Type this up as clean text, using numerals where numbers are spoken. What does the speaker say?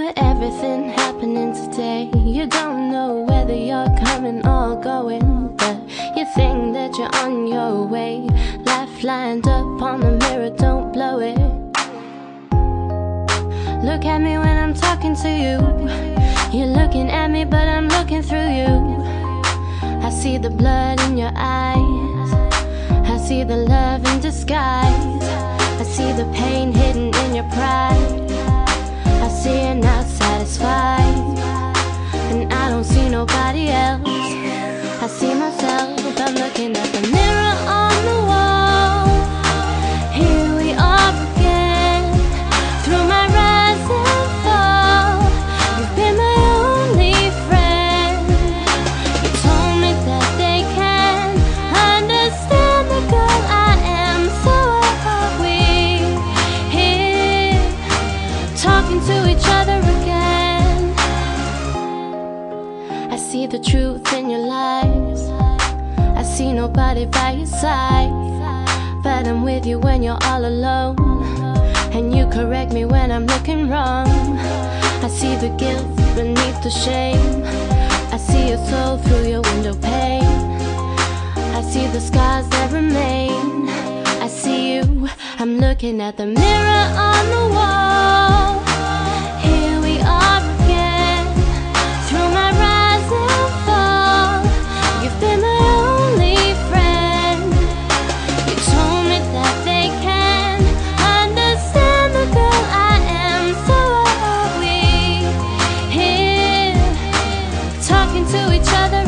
With everything happening today, you don't know whether you're coming or going, but you think that you're on your way. Life lined up on the mirror, don't blow it. Look at me when I'm talking to you. You're looking at me, but I'm looking through you. I see the blood in your eyes, I see the love in disguise, I see the pain hidden in your pride. I see you're not satisfied, and I don't see nobody else. I see myself, I'm looking at the mirror on the wall. Here we are again, through my rise and fall. You've been my only friend. You told me that they can't understand the girl I am. So are we here, talking to each other again. I see the truth in your lies, I see nobody by your side, but I'm with you when you're all alone, and you correct me when I'm looking wrong. I see the guilt beneath the shame, I see your soul through your window pane. I see the scars that remain, I see you, I'm looking at the mirror on the wall. Here we are again, through my rise and fall. You've been my only friend. You told me that they can't understand the girl I am. So are we here, talking to each other